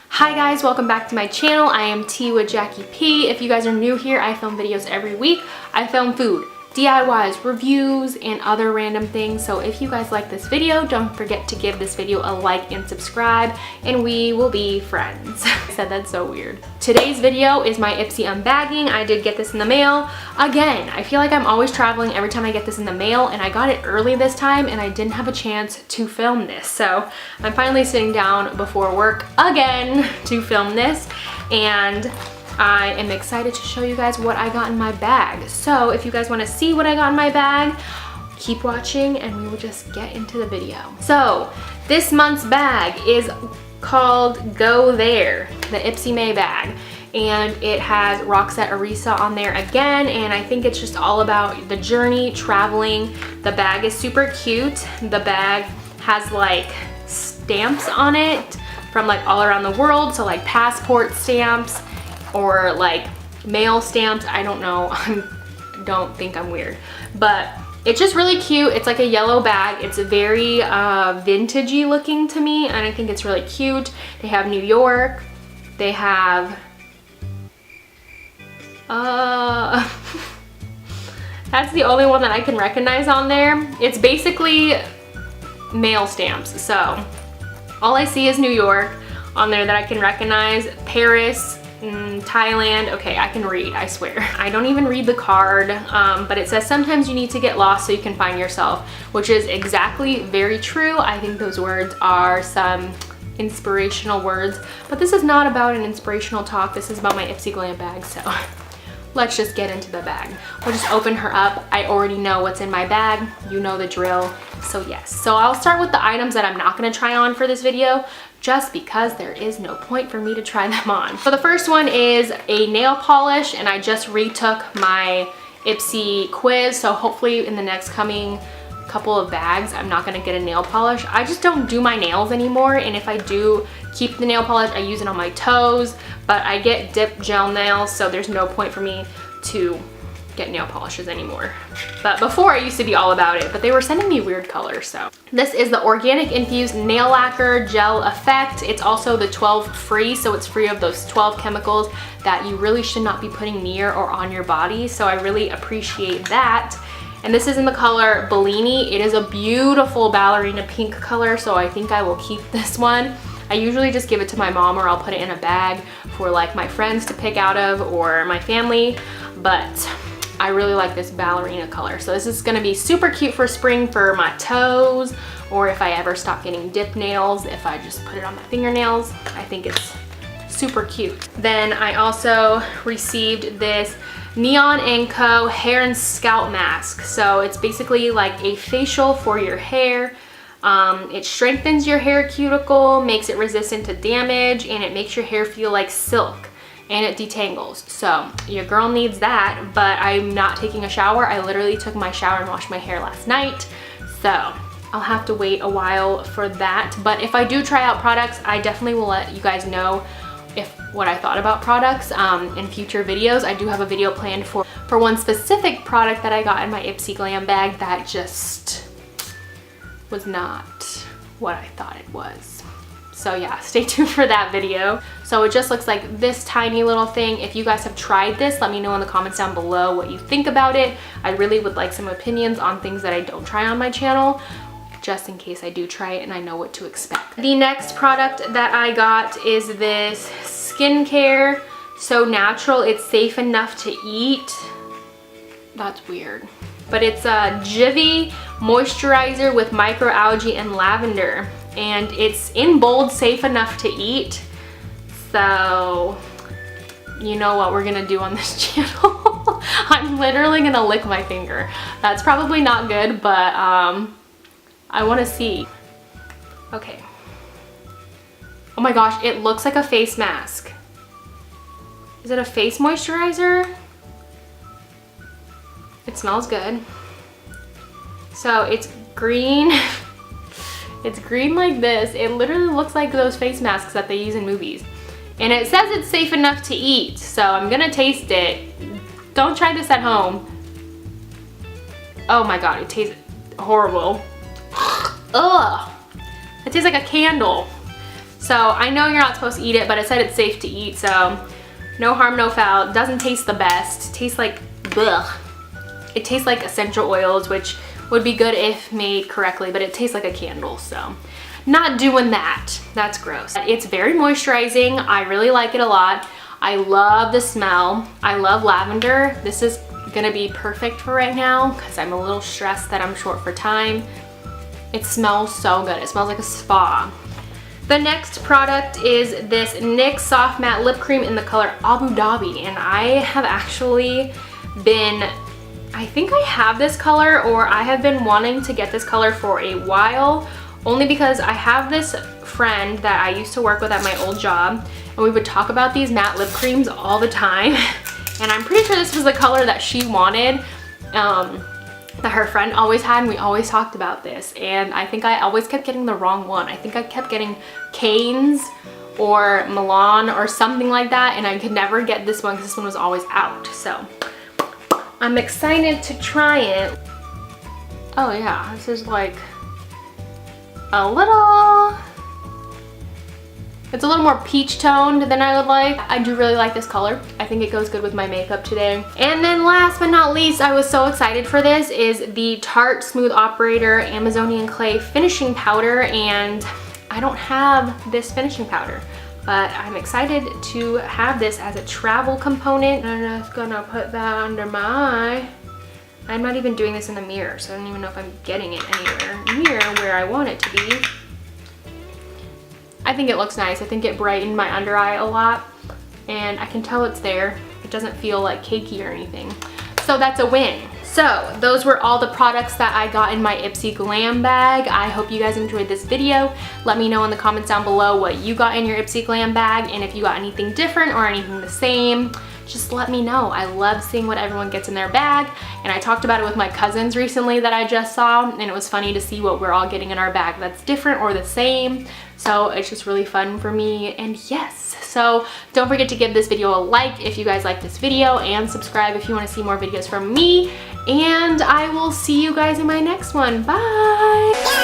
Hi guys, welcome back to my channel. I am T with Jackie P. If you guys are new here, I film videos every week. I film food, DIYs, reviews, and other random things. So if you guys like this video, don't forget to give this video a like and subscribe, and we will be friends. I said that's so weird. Today's video is my Ipsy Unbagging. I did get this in the mail. Again, I feel like I'm always traveling every time I get this in the mail, and I got it early this time and I didn't have a chance to film this. So I'm finally sitting down before work again to film this, and I am excited to show you guys what I got in my bag. So if you guys want to see what I got in my bag, keep watching and we will just get into the video. So this month's bag is called Go There, the Ipsy May bag. And it has Roxette Arisa on there again, and I think it's just all about the journey, traveling. The bag is super cute. The bag has like stamps on it from like all around the world, so like passport stamps or like mail stamps. I don't know. I don't think I'm weird, but it's just really cute. It's like a yellow bag. It's very vintagey looking to me, and I think it's really cute. They have New York. They have that's the only one that I can recognize on there. It's basically mail stamps. So all I see is New York on there that I can recognize. Paris, Thailand. Okay, I can read, I swear. I don't even read the card, but it says sometimes you need to get lost so you can find yourself, which is exactly very true. I think those words are some inspirational words, but this is not about an inspirational talk. This is about my Ipsy Glambag, so let's just get into the bag. We'll just open her up. I already know what's in my bag. You know the drill. So yes, so I'll start with the items that I'm not gonna try on for this video, just because there is no point for me to try them on. So the first one is a nail polish, and I just retook my Ipsy quiz, so hopefully in the next coming couple of bags I'm not gonna get a nail polish. I just don't do my nails anymore, and if I do keep the nail polish, I use it on my toes, but I get dip gel nails, so there's no point for me to get nail polishes anymore. But before I used to be all about it, but they were sending me weird colors. So this is the Organic Infused Nail Lacquer Gel Effect. It's also the 12 free, so it's free of those 12 chemicals that you really should not be putting near or on your body, so I really appreciate that. And this is in the color Bellini. It is a beautiful ballerina pink color, so I think I will keep this one. I usually just give it to my mom, or I'll put it in a bag for like my friends to pick out of, or my family, but I really like this ballerina color. So this is gonna be super cute for spring for my toes, or if I ever stop getting dip nails, if I just put it on my fingernails. I think it's super cute. Then I also received this Neon & Co hair and scalp mask. So it's basically like a facial for your hair. It strengthens your hair cuticle, makes it resistant to damage, and it makes your hair feel like silk, and it detangles. So your girl needs that, but I'm not taking a shower. I literally took my shower and washed my hair last night, so I'll have to wait a while for that. But if I do try out products, I definitely will let you guys know what I thought about products in future videos. I do have a video planned for one specific product that I got in my Ipsy Glambag that just was not what I thought it was. So yeah, stay tuned for that video. So it just looks like this tiny little thing. If you guys have tried this, let me know in the comments down below what you think about it. I really would like some opinions on things that I don't try on my channel, just in case I do try it and I know what to expect. The next product that I got is this skincare, So Natural, It's Safe Enough to Eat. That's weird. But it's a Jivi moisturizer with microalgae and lavender. And it's in bold, safe enough to eat. So you know what we're gonna do on this channel. I'm literally gonna lick my finger. That's probably not good, but I wanna see. Okay. Oh my gosh, it looks like a face mask. Is it a face moisturizer? It smells good. So it's green. It's green like this. It literally looks like those face masks that they use in movies. And it says it's safe enough to eat, so I'm gonna taste it. Don't try this at home. Oh my god, it tastes horrible. Ugh. It tastes like a candle. So I know you're not supposed to eat it, but it said it's safe to eat, so no harm, no foul. It doesn't taste the best. It tastes like, blech. It tastes like essential oils, which would be good if made correctly, but it tastes like a candle, so not doing that. That's gross. It's very moisturizing. I really like it a lot. I love the smell. I love lavender. This is gonna be perfect for right now because I'm a little stressed that I'm short for time. It smells so good. It smells like a spa. The next product is this NYX Soft Matte Lip Cream in the color Abu Dhabi, and I have actually been, I think I have this color, or I have been wanting to get this color for a while, only because I have this friend that I used to work with at my old job, and we would talk about these matte lip creams all the time. And I'm pretty sure this was the color that she wanted, that her friend always had, and we always talked about this. And I think I always kept getting the wrong one. I think I kept getting Cane's or Milan or something like that, and I could never get this one because this one was always out. So I'm excited to try it. Oh yeah, this is like it's a little more peach toned than I would like. I do really like this color. I think it goes good with my makeup today. And then last but not least, I was so excited for this, is the Tarte Smooth Operator Amazonian Clay Finishing Powder, and I don't have this finishing powder, but I'm excited to have this as a travel component. I'm just gonna put that under my eye. I'm not even doing this in the mirror, so I don't even know if I'm getting it anywhere near where I want it to be. I think it looks nice. I think it brightened my under eye a lot, and I can tell it's there. It doesn't feel like cakey or anything. So that's a win. So those were all the products that I got in my Ipsy Glambag. I hope you guys enjoyed this video. Let me know in the comments down below what you got in your Ipsy Glambag, and if you got anything different or anything the same, just let me know. I love seeing what everyone gets in their bag, and I talked about it with my cousins recently that I just saw, and it was funny to see what we're all getting in our bag that's different or the same. So it's just really fun for me, and yes. So don't forget to give this video a like if you guys like this video, and subscribe if you want to see more videos from me, and I will see you guys in my next one. Bye!